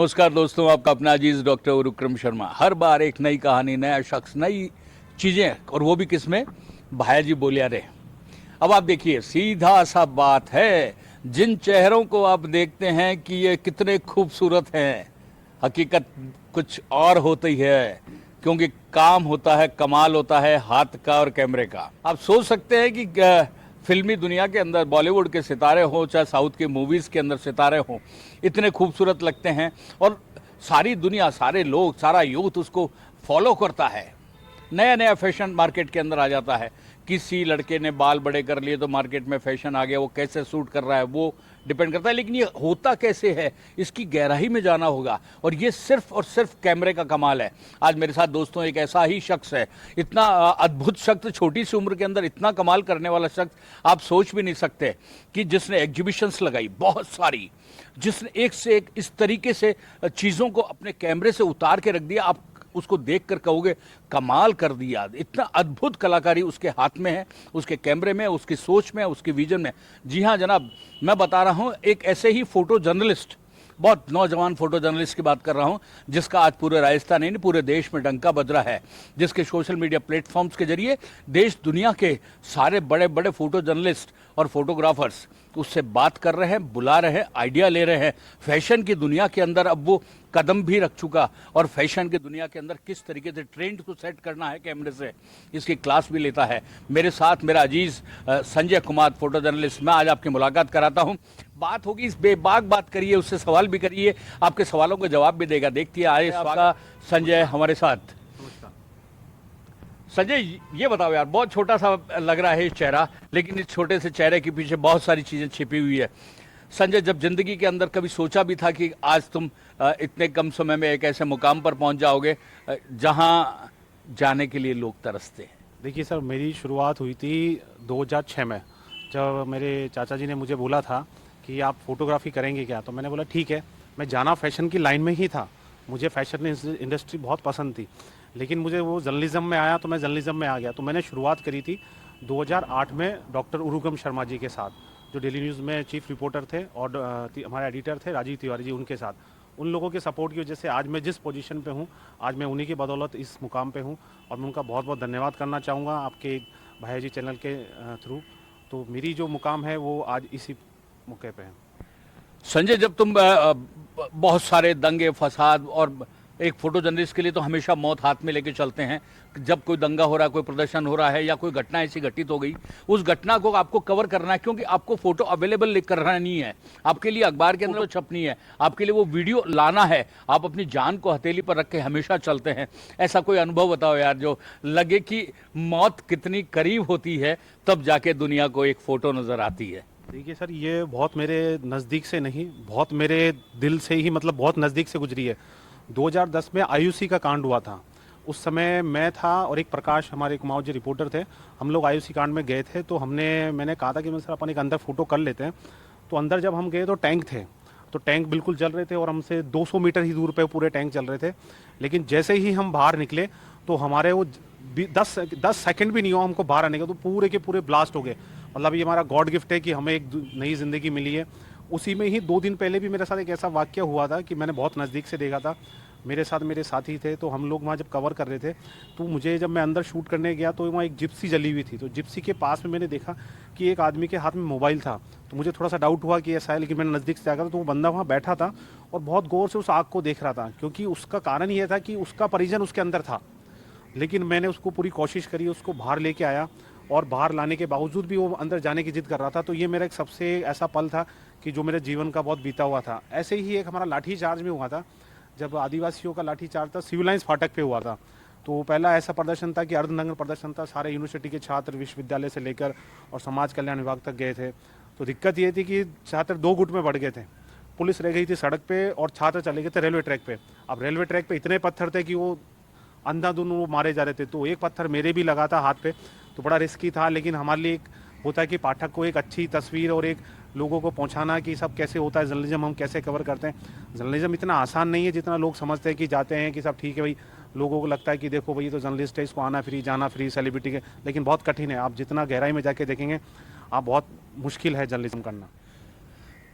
नमस्कार दोस्तों, आपका अपना अजीज डॉक्टर उरुक्रम शर्मा। हर बार एक नई कहानी, नया शख्स, नई चीज़ें, और वो भी किसमें? भाया जी बोलिया रे। अब आप देखिए, सीधा सा बात है, जिन चेहरों को आप देखते हैं कि ये कितने खूबसूरत हैं, हकीकत कुछ और होती है, क्योंकि काम होता है, कमाल होता है हाथ का और कैमरे का। आप सोच सकते हैं कि फिल्मी दुनिया के अंदर बॉलीवुड के सितारे हों, चाहे साउथ की मूवीज़ के अंदर सितारे हों, इतने खूबसूरत लगते हैं और सारी दुनिया, सारे लोग, सारा यूथ उसको फॉलो करता है। नया नया फैशन मार्केट के अंदर आ जाता है। किसी लड़के ने बाल बड़े कर लिए तो मार्केट में फैशन आ गया, वो कैसे सूट कर रहा है वो डिपेंड करता है। लेकिन ये होता कैसे है, इसकी गहराई में जाना होगा, और ये सिर्फ और सिर्फ कैमरे का कमाल है। आज मेरे साथ दोस्तों एक ऐसा ही शख्स है, इतना अद्भुत शख्स, छोटी सी उम्र के अंदर इतना कमाल करने वाला शख्स आप सोच भी नहीं सकते, कि जिसने एग्जीबिशंस लगाई बहुत सारी, जिसने एक से एक इस तरीके से चीज़ों को अपने कैमरे से उतार के रख दिया। आप उसको देखकर कहोगे कमाल कर दिया। इतना अद्भुत कलाकारी उसके हाथ में है, उसके कैमरे में, उसकी सोच में, उसकी विजन में। जी हाँ जनाब, मैं बता रहा हूँ एक ऐसे ही फोटो जर्नलिस्ट, बहुत नौजवान फोटो जर्नलिस्ट की बात कर रहा हूं, जिसका आज पूरे राजस्थान नहीं, पूरे देश में डंका बज रहा है, जिसके सोशल मीडिया प्लेटफॉर्म्स के जरिए देश दुनिया के सारे बड़े बड़े फोटो जर्नलिस्ट और फोटोग्राफर्स उससे बात कर रहे हैं, बुला रहे हैं, आइडिया ले रहे हैं। फैशन की दुनिया के अंदर अब वो कदम भी रख चुका, और फैशन की दुनिया के अंदर किस तरीके से ट्रेंड को सेट करना है कैमरे से, इसकी क्लास भी लेता है। मेरे साथ मेरा अजीज संजय कुमार, फोटो जर्नलिस्ट, मैं आज आपकी मुलाकात कराता हूं। बात होगी, इस बेबाक बात करिए, उससे सवाल भी करिए, आपके सवालों का जवाब भी देगा। देखिए आए आपका संजय हमारे साथ। संजय ये बताओ यार, बहुत छोटा सा लग रहा है ये चेहरा, लेकिन इस छोटे से चेहरे के पीछे बहुत सारी चीजें छिपी हुई है। संजय, जब जिंदगी के अंदर कभी सोचा भी था कि आज तुम इतने कम समय में एक ऐसे मुकाम पर पहुंच जाओगे जहां जाने के लिए लोग तरसते हैं? देखिए सर, मेरी शुरुआत हुई थी 2006 में, जब मेरे चाचा जी ने मुझे बोला था कि आप फोटोग्राफी करेंगे क्या, तो मैंने बोला ठीक है। मैं जाना फैशन की लाइन में ही था, मुझे फैशन इंडस्ट्री बहुत पसंद थी, लेकिन मुझे वो जर्नलिज्म में आया तो मैं जर्नलिज्म में आ गया। तो मैंने शुरुआत करी थी 2008 में डॉक्टर उरुगम शर्मा जी के साथ, जो डेली न्यूज़ में चीफ रिपोर्टर थे, और हमारे एडिटर थे राजीव तिवारी जी, उनके साथ। उन लोगों के सपोर्ट की वजह से आज मैं जिस पोजीशन पे हूँ, आज मैं उन्हीं की बदौलत इस मुकाम पे हूँ, और मैं उनका बहुत बहुत धन्यवाद करना चाहूँगा आपके भाई जी चैनल के थ्रू। तो मेरी जो मुकाम है वो आज इसी मौके पे है। संजय, जब तुम बहुत सारे दंगे फसाद, और एक फोटो जर्नलिस्ट के लिए तो हमेशा मौत हाथ में लेके चलते हैं, जब कोई दंगा हो रहा है, कोई प्रदर्शन हो रहा है, या कोई घटना ऐसी घटित हो गई, उस घटना को आपको कवर करना है, क्योंकि आपको फोटो अवेलेबल करना नहीं है, आपके लिए अखबार के अंदर वो छपनी है, आपके लिए वो वीडियो लाना है। आप अपनी जान को हथेली पर रख के हमेशा चलते हैं। ऐसा कोई अनुभव बताओ यार, जो लगे कि मौत कितनी करीब होती है, तब जाके दुनिया को एक फोटो नजर आती है। देखिए सर, ये बहुत मेरे नज़दीक से नहीं, बहुत मेरे दिल से ही, मतलब बहुत नज़दीक से गुजरी है। 2010 में आईयूसी का कांड हुआ था। उस समय मैं था और एक प्रकाश, हमारे कुमाऊं जी रिपोर्टर थे। हम लोग आईयूसी कांड में गए थे, तो मैंने कहा था कि मैं सर अपन एक अंदर फ़ोटो कर लेते हैं। तो अंदर जब हम गए तो टैंक थे, तो टैंक बिल्कुल जल रहे थे, और हमसे 200 मीटर ही दूर पे पूरे टैंक चल रहे थे। लेकिन जैसे ही हम बाहर निकले तो हमारे वो 10 सेकंड भी नहीं हुआ हमको बाहर आने का, तो पूरे के पूरे ब्लास्ट हो गए। मतलब ये हमारा गॉड गिफ्ट है कि हमें एक नई ज़िंदगी मिली है। उसी में ही 2 दिन पहले भी मेरे साथ एक ऐसा वाक़या हुआ था कि मैंने बहुत नज़दीक से देखा था। मेरे साथ मेरे साथी थे, तो हम लोग वहाँ जब कवर कर रहे थे, तो मुझे, जब मैं अंदर शूट करने गया तो वहाँ एक जिप्सी जली हुई थी। तो जिप्सी के पास में मैंने देखा कि एक आदमी के हाथ में मोबाइल था। तो मुझे थोड़ा सा डाउट हुआ कि ऐसा है, लेकिन मैंने नज़दीक से आकर, तो वो बंदा वहाँ बैठा था और बहुत गौर से उस आग को देख रहा था, क्योंकि उसका कारण ये था कि उसका परिजन उसके अंदर था। लेकिन मैंने उसको पूरी कोशिश करी, उसको बाहर लेके आया, और बाहर लाने के बावजूद भी वो अंदर जाने की जिद कर रहा था। तो ये मेरा एक सबसे ऐसा पल था कि जो मेरे जीवन का बहुत बीता हुआ था। ऐसे ही एक हमारा लाठी चार्ज में हुआ था, जब आदिवासियों का लाठी चार्ज था, सिविल लाइंस फाटक पे हुआ था। तो पहला ऐसा प्रदर्शन था कि अर्धनग्न प्रदर्शन था, सारे यूनिवर्सिटी के छात्र, विश्वविद्यालय से लेकर और समाज कल्याण विभाग तक गए थे। तो दिक्कत ये थी कि छात्र 2 गुट में बढ़ गए थे, पुलिस रह गई थी सड़क पे और छात्र चले गए थे रेलवे ट्रैक पे। अब रेलवे ट्रैक पे इतने पत्थर थे कि वो अंधाधुंध वो मारे जा रहे थे। तो एक पत्थर मेरे भी लगा था हाथ पे, तो बड़ा रिस्की था। लेकिन हमारे लिए एक होता है कि पाठक को एक अच्छी तस्वीर और एक लोगों को पहुंचाना कि सब कैसे होता है, जर्नलिज्म हम कैसे कवर करते हैं। जर्नलिज्म इतना आसान नहीं है जितना लोग समझते हैं, कि जाते हैं कि सब ठीक है भाई, लोगों को लगता है कि देखो भाई ये तो जर्नलिस्ट है, इसको आना फ्री जाना फ्री, सेलिब्रिटी के। लेकिन बहुत कठिन है, आप जितना गहराई में जाके देखेंगे, आप बहुत मुश्किल है जर्नलिज्म करना।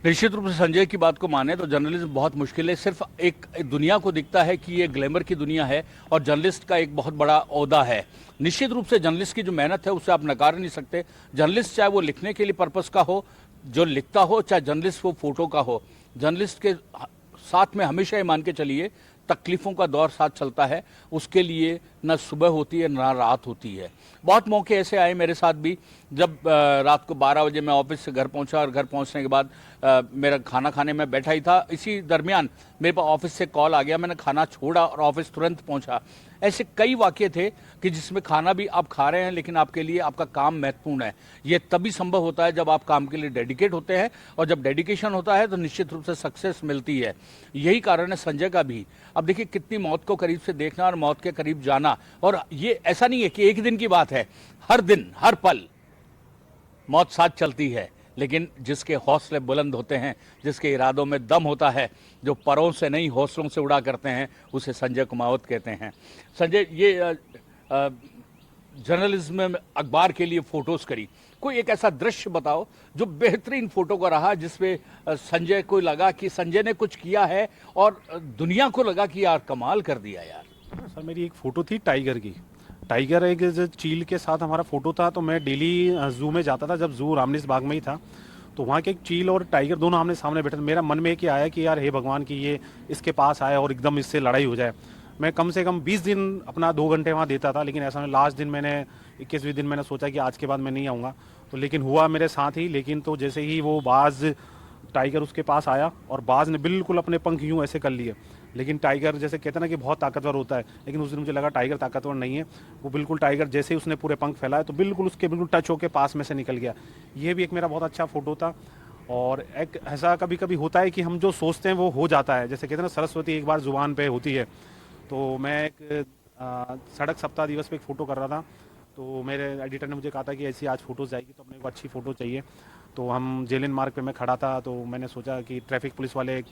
निश्चित रूप से संजय की बात को माने तो जर्नलिज्म बहुत मुश्किल है। सिर्फ एक दुनिया को दिखता है कि ये ग्लैमर की दुनिया है और जर्नलिस्ट का एक बहुत बड़ा ओहदा है। निश्चित रूप से जर्नलिस्ट की जो मेहनत है उसे आप नकार नहीं सकते। जर्नलिस्ट चाहे वो लिखने के लिए पर्पस का हो, जो लिखता हो, चाहे जर्नलिस्ट वो फोटो का हो, जर्नलिस्ट के साथ में हमेशा ये मान के चलिए तकलीफों का दौर साथ चलता है। उसके लिए न सुबह होती है ना रात होती है। बहुत मौके ऐसे आए मेरे साथ भी, जब रात को 12 बजे मैं ऑफिस से घर पहुंचा और घर पहुंचने के बाद मेरा खाना खाने में बैठा ही था, इसी दरमियान मेरे पास ऑफिस से कॉल आ गया, मैंने खाना छोड़ा और ऑफिस तुरंत पहुंचा। ऐसे कई वाक़ये थे कि जिसमें खाना भी आप खा रहे हैं लेकिन आपके लिए आपका काम महत्वपूर्ण है। ये तभी संभव होता है जब आप काम के लिए डेडिकेट होते हैं, और जब डेडिकेशन होता है तो निश्चित रूप से सक्सेस मिलती है। यही कारण है संजय का भी। अब देखिए कितनी मौत को करीब से देखना और मौत के करीब जाना, और ये ऐसा नहीं है कि एक दिन की बात है, हर दिन हर पल मौत साथ चलती है। लेकिन जिसके हौसले बुलंद होते हैं, जिसके इरादों में दम होता है, जो परों से नहीं हौसलों से उड़ा करते हैं, उसे संजय कुमावत कहते हैं। संजय, ये जर्नलिज्म में अखबार के लिए फोटोज करी, कोई एक ऐसा दृश्य बताओ जो बेहतरीन फोटो का रहा, जिसमें संजय को लगा कि संजय ने कुछ किया है और दुनिया को लगा कि यार कमाल कर दिया यार। सर मेरी एक फ़ोटो थी टाइगर की। टाइगर एक जो चील के साथ हमारा फ़ोटो था। तो मैं डेली ज़ू में जाता था, जब ज़ू रामनिस बाग में ही था, तो वहाँ के एक चील और टाइगर दोनों आमने सामने बैठे थे। मेरा मन में एक ही आया कि यार हे भगवान की ये इसके पास आए और एकदम इससे लड़ाई हो जाए। मैं कम से कम 20 दिन अपना 2 घंटे वहाँ देता था, लेकिन ऐसा लास्ट दिन मैंने 21वें दिन मैंने सोचा कि आज के बाद मैं नहीं आऊँगा। तो लेकिन हुआ मेरे साथ ही। लेकिन तो जैसे ही वो बाज टाइगर उसके पास आया और बाज ने बिल्कुल अपने पंख यूं ऐसे कर लिए। लेकिन टाइगर जैसे कहते हैं ना कि बहुत ताकतवर होता है, लेकिन उस दिन मुझे लगा टाइगर ताकतवर नहीं है। वो बिल्कुल टाइगर जैसे ही उसने पूरे पंख फैलाए तो बिल्कुल उसके बिल्कुल टच होकर पास में से निकल गया। ये भी एक मेरा बहुत अच्छा फ़ोटो था। और एक ऐसा कभी कभी होता है कि हम जो सोचते हैं वो हो जाता है। जैसे कहते हैं ना सरस्वती एक बार ज़ुबान पे होती है। तो मैं एक सड़क सप्ताह दिवस पे एक फ़ोटो कर रहा था, तो मेरे एडिटर ने मुझे कहा था कि ऐसी आज फ़ोटोज़ जाएगी तो अपने को अच्छी फ़ोटो चाहिए। तो हम जेलिन मार्ग पे मैं खड़ा था, तो मैंने सोचा कि ट्रैफिक पुलिस वाले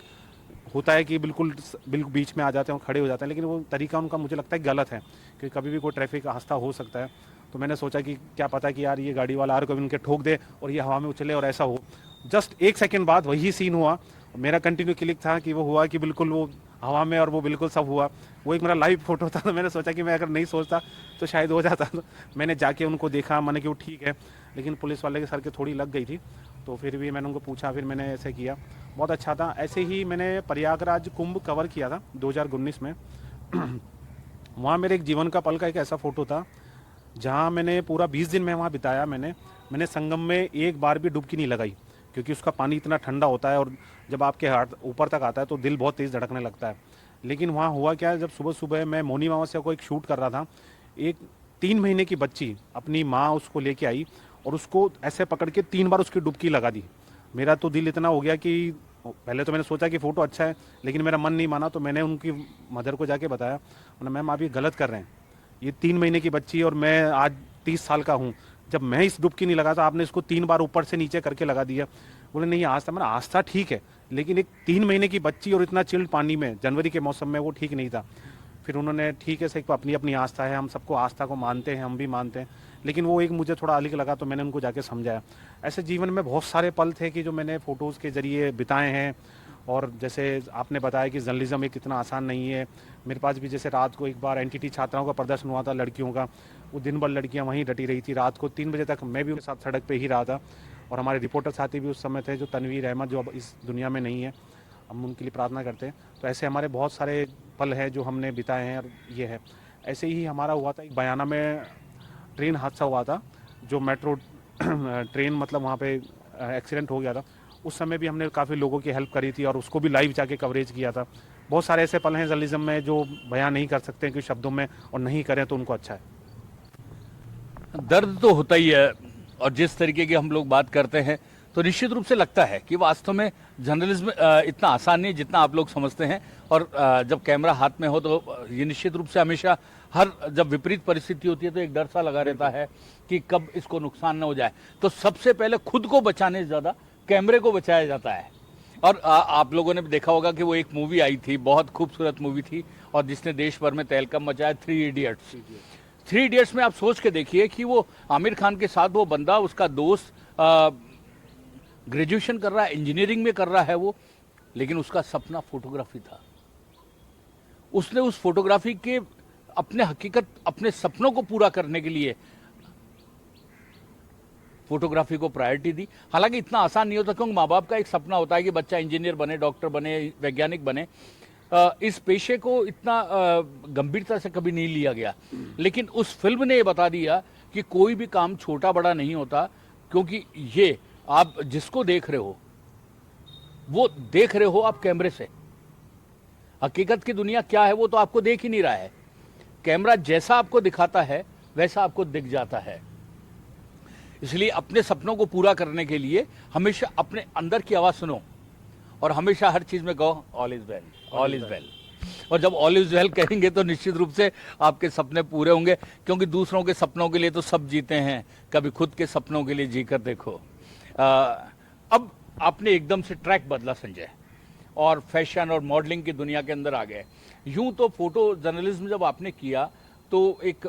होता है कि बिल्कुल बीच में आ जाते हैं और खड़े हो जाते हैं, लेकिन वो तरीका उनका मुझे लगता है गलत है, क्योंकि कभी भी कोई ट्रैफिक हादसा हो सकता है। तो मैंने सोचा कि क्या पता कि यार ये गाड़ी वाला आर कभी उनके ठोक दे और ये हवा में उछले और ऐसा हो। जस्ट 1 सेकंड बाद वही सीन हुआ। मेरा कंटिन्यू क्लिक था कि वो हुआ कि बिल्कुल वो हवा में और वो बिल्कुल सब हुआ। वो एक मेरा लाइव फोटो था। तो मैंने सोचा कि मैं अगर नहीं सोचता तो शायद हो जाता। तो मैंने जाके उनको देखा, मैंने कि वो ठीक है, लेकिन पुलिस वाले के सर के थोड़ी लग गई थी। तो फिर भी मैंने उनको पूछा, फिर मैंने ऐसे किया, बहुत अच्छा था। ऐसे ही मैंने प्रयागराज कुंभ कवर किया था 2019 में। वहाँ मेरे एक जीवन का पल का एक ऐसा फ़ोटो था जहाँ मैंने पूरा 20 दिन में वहाँ बिताया। मैंने संगम में एक बार भी डुबकी नहीं लगाई, क्योंकि उसका पानी इतना ठंडा होता है और जब आपके हाथ ऊपर तक आता है तो दिल बहुत तेज़ धड़कने लगता है। लेकिन वहाँ हुआ क्या, जब सुबह सुबह मैं मौनी अमावस्या को एक शूट कर रहा था, एक 3 महीने की बच्ची अपनी माँ उसको लेके आई और उसको ऐसे पकड़ के 3 बार उसकी डुबकी लगा दी। मेरा तो दिल इतना हो गया कि पहले तो मैंने सोचा कि फ़ोटो अच्छा है, लेकिन मेरा मन नहीं माना। तो मैंने उनकी मदर को जाके बताया, उन्होंने मैम आप ये गलत कर रहे हैं, ये 3 महीने की बच्ची और मैं आज 30 साल का हूँ, जब मैं इस डुबकी नहीं लगा था आपने इसको 3 बार ऊपर से नीचे करके लगा दिया। बोले नहीं आस्था, मैंने आस्था ठीक है, लेकिन एक 3 महीने की बच्ची और इतना चिल्ड पानी में जनवरी के मौसम में वो ठीक नहीं था। फिर उन्होंने ठीक है, सबको अपनी अपनी आस्था है, हम सबको आस्था को मानते हैं, हम भी मानते हैं, लेकिन वो एक मुझे थोड़ा अलग लगा। तो मैंने उनको जाके समझाया। ऐसे जीवन में बहुत सारे पल थे कि जो मैंने फ़ोटोज़ के ज़रिए बिताए हैं। और जैसे आपने बताया कि जर्नलिज्म एक इतना आसान नहीं है। मेरे पास भी जैसे रात को एक बार एनटीटी छात्राओं का प्रदर्शन हुआ था लड़कियों का, वो दिन भर लड़कियां वहीं डटी रही थी। रात को 3 बजे तक मैं भी उनके साथ सड़क पे ही रहा था, और हमारे रिपोर्टर साथी भी उस समय थे, जो तनवीर अहमद, जो अब इस दुनिया में नहीं है, हम उनके लिए प्रार्थना करते हैं। तो ऐसे हमारे बहुत सारे पल हैं जो हमने बिताए हैं। और ये है, ऐसे ही हमारा हुआ था एक बयाना में ट्रेन हादसा हुआ था, जो मेट्रो ट्रेन मतलब वहाँ पे एक्सीडेंट हो गया था। उस समय भी हमने काफ़ी लोगों की हेल्प करी थी और उसको भी लाइव जाके कवरेज किया था। बहुत सारे ऐसे पल हैं जर्नलिज्म में जो बयान नहीं कर सकते कि शब्दों में, और नहीं करें तो उनको अच्छा है। दर्द तो होता ही है, और जिस तरीके की हम लोग बात करते हैं तो निश्चित रूप से लगता है कि वास्तव में जर्नलिज्म इतना आसान नहीं जितना आप लोग समझते हैं। और जब कैमरा हाथ में हो तो ये निश्चित रूप से हमेशा हर जब विपरीत परिस्थिति होती है तो एक डर सा लगा रहता है कि कब इसको नुकसान न हो जाए। तो सबसे पहले खुद को बचाने से ज़्यादा कैमरे को बचाया जाता है। और आप लोगों ने भी देखा होगा कि वो एक मूवी आई थी, बहुत खूबसूरत मूवी थी, और जिसने देश भर में तहलकम मचाया, 3 इडियट्स। 3 इडियट्स में आप सोच के देखिए कि वो आमिर खान के साथ वो बंदा, उसका दोस्त ग्रेजुएशन कर रहा है, इंजीनियरिंग में कर रहा है वो, लेकिन उसका सपना फोटोग्राफी था। उसने उस फोटोग्राफी के अपने सपनों को पूरा करने के लिए फोटोग्राफी को प्रायोरिटी दी। हालांकि इतना आसान नहीं होता, क्योंकि माँ बाप का एक सपना होता है कि बच्चा इंजीनियर बने, डॉक्टर बने, वैज्ञानिक बने। इस पेशे को इतना गंभीरता से कभी नहीं लिया गया, लेकिन उस फिल्म ने ये बता दिया कि कोई भी काम छोटा बड़ा नहीं होता, क्योंकि ये आप जिसको देख रहे हो वो देख रहे हो आप कैमरे से। हकीकत की दुनिया क्या है वो तो आपको देख ही नहीं रहा है। कैमरा जैसा आपको दिखाता है वैसा आपको दिख जाता है। इसलिए अपने सपनों को पूरा करने के लिए हमेशा अपने अंदर की आवाज़ सुनो और हमेशा हर चीज़ में कहो all is well, all is well. और जब ऑल इज़ वेल कहेंगे तो निश्चित रूप से आपके सपने पूरे होंगे, क्योंकि दूसरों के सपनों के लिए तो सब जीते हैं, कभी खुद के सपनों के लिए जी कर देखो। अब आपने एकदम से ट्रैक बदला संजय, और फैशन और मॉडलिंग की दुनिया के अंदर आ गए। यूं तो फोटो जर्नलिज्म जब आपने किया तो एक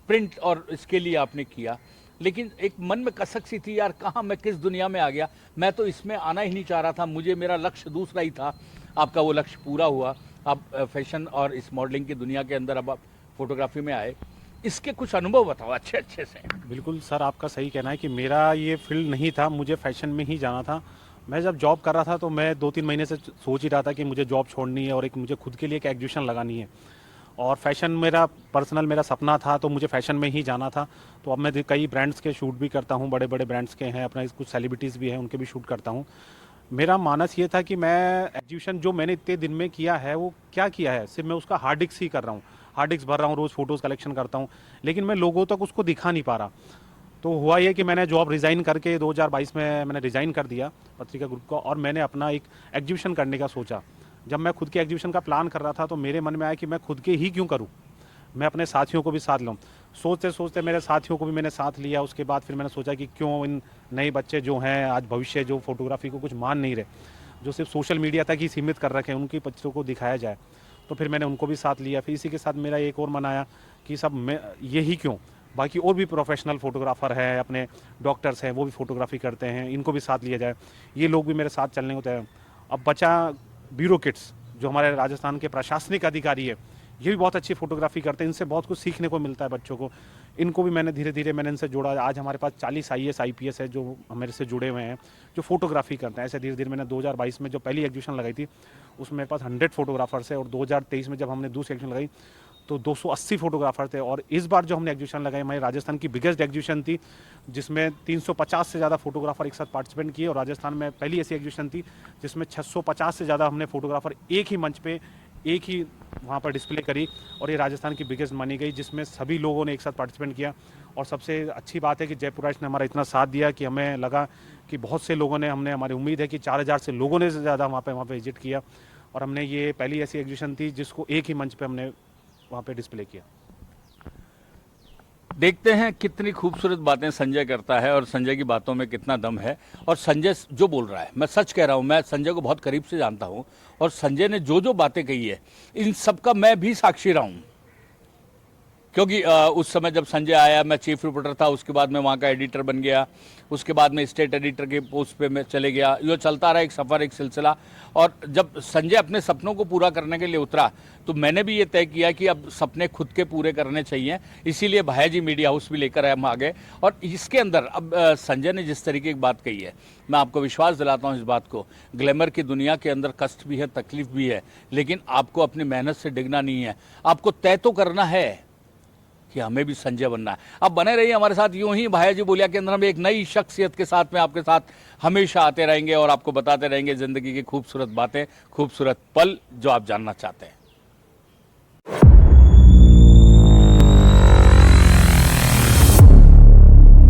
प्रिंट और इसके लिए आपने किया, लेकिन एक मन में कसक सी थी, यार कहाँ मैं किस दुनिया में आ गया, मैं तो इसमें आना ही नहीं चाह रहा था, मुझे मेरा लक्ष्य दूसरा ही था। आपका वो लक्ष्य पूरा हुआ, आप फैशन और इस मॉडलिंग की दुनिया के अंदर अब आप फोटोग्राफी में आए। इसके कुछ अनुभव बताओ अच्छे से। बिल्कुल सर, आपका सही कहना है कि मेरा ये फील्ड नहीं था, मुझे फैशन में ही जाना था। मैं जब जॉब कर रहा था तो मैं 2-3 महीने से सोच ही रहा था कि मुझे जॉब छोड़नी है और एक मुझे खुद के लिए एक एग्जीबिशन लगानी है, और फैशन मेरा पर्सनल मेरा सपना था, तो मुझे फैशन में ही जाना था। तो अब मैं कई ब्रांड्स के शूट भी करता हूँ, बड़े बड़े ब्रांड्स के हैं, अपना कुछ सेलिब्रिटीज़ भी हैं, उनके भी शूट करता हूँ। मेरा मानस ये था कि मैं एग्जीबिशन जो मैंने इतने दिन में किया है वो क्या किया है, सिर्फ मैं उसका हार्ड डिस्क ही कर रहा हूँ, हार्ड डिस्क भर रहा हूँ, रोज़ फोटोज़ कलेक्शन करता हूँ, लेकिन मैं लोगों तक उसको दिखा नहीं पा रहा। तो हुआ ये कि मैंने जॉब रिज़ाइन करके 2022 में मैंने रिज़ाइन कर दिया पत्रिका ग्रुप को, और मैंने अपना एक एग्जीबिशन करने का सोचा। जब मैं खुद के एग्जीबिशन का प्लान कर रहा था तो मेरे मन में आया कि मैं खुद के ही क्यों करूं, मैं अपने साथियों को भी साथ लूं। सोचते सोचते मेरे साथियों को भी मैंने साथ लिया। उसके बाद फिर मैंने सोचा कि क्यों इन नए बच्चे जो हैं आज भविष्य जो फोटोग्राफी को कुछ मान नहीं रहे, जो सिर्फ सोशल मीडिया तक ही सीमित कर रखे हैं, उनकी बच्चों को दिखाया जाए। तो फिर मैंने उनको भी साथ लिया। फिर इसी के साथ मेरा एक और मन आया कि सब मैं यही क्यों, बाकी और भी प्रोफेशनल फोटोग्राफर हैं, अपने डॉक्टर्स हैं, वो भी फोटोग्राफी करते हैं, इनको भी साथ लिया जाए, ये लोग भी मेरे साथ चलने होते हैं। अब बचा ब्यूरोक्रेट्स जो हमारे राजस्थान के प्रशासनिक अधिकारी है, ये भी बहुत अच्छी फोटोग्राफी करते हैं, इनसे बहुत कुछ सीखने को मिलता है बच्चों को। इनको भी मैंने धीरे धीरे मैंने इनसे जोड़ा। आज हमारे पास 40 IAS IPS है जो हमारे से जुड़े हुए हैं, जो फोटोग्राफी करते हैं। ऐसे धीरे धीरे मैंने 2022 में जो पहली एग्जीबिशन लगाई थी उसमें मेरे पास 100 फोटोग्राफर्स है, और 2023 में जब हमने दूसरी एग्जीबिशन लगाई तो 280 फोटोग्राफर थे। और इस बार जो हमने एग्जीबिशन लगाई हमारी राजस्थान की बिगेस्ट एग्जीबिशन थी, जिसमें 350 से ज़्यादा फोटोग्राफर एक साथ पार्टिसिपेट किए। और राजस्थान में पहली ऐसी एग्जीबिशन थी जिसमें 650 से ज़्यादा हमने फोटोग्राफर एक ही मंच पे एक ही वहाँ पर डिस्प्ले करी, और ये राजस्थान की बिगेस्ट मानी गई, जिसमें सभी लोगों ने एक साथ पार्टिसिपेट किया। और सबसे अच्छी बात है कि जयपुराइश ने हमारा इतना साथ दिया कि हमें लगा कि बहुत से लोगों ने, हमने हमारी उम्मीद है कि 4000 से लोगों ने ज़्यादा वहाँ पे विजिट किया। और हमने ये पहली ऐसी एग्जीबिशन थी जिसको एक ही मंच पे हमने वहाँ पे डिस्प्ले किया। देखते हैं कितनी खूबसूरत बातें संजय करता है और संजय की बातों में कितना दम है। और संजय जो बोल रहा है, मैं सच कह रहा हूँ, मैं संजय को बहुत करीब से जानता हूँ, और संजय ने जो जो बातें कही है इन सब का मैं भी साक्षी रहा हूँ। क्योंकि उस समय जब संजय आया मैं चीफ रिपोर्टर था, उसके बाद मैं वहाँ का एडिटर बन गया, उसके बाद मैं स्टेट एडिटर के पोस्ट पे मैं चले गया। ये चलता रहा एक सफ़र, एक सिलसिला। और जब संजय अपने सपनों को पूरा करने के लिए उतरा तो मैंने भी ये तय किया कि अब सपने खुद के पूरे करने चाहिए। इसीलिए भाया जी मीडिया हाउस भी लेकर हम आ गए। और इसके अंदर अब संजय ने जिस तरीके की बात कही है, मैं आपको विश्वास दिलाता हूँ इस बात को, ग्लैमर की दुनिया के अंदर कष्ट भी है, तकलीफ भी है, लेकिन आपको अपनी मेहनत से डिगना नहीं है। आपको तय तो करना है कि हमें भी संजय बनना है। अब बने रहिए हमारे साथ, यूं ही भाया जी बोलिया के अंदर हम एक नई शख्सियत के साथ में आपके साथ हमेशा आते रहेंगे और आपको बताते रहेंगे ज़िंदगी की खूबसूरत बातें, खूबसूरत पल जो आप जानना चाहते हैं।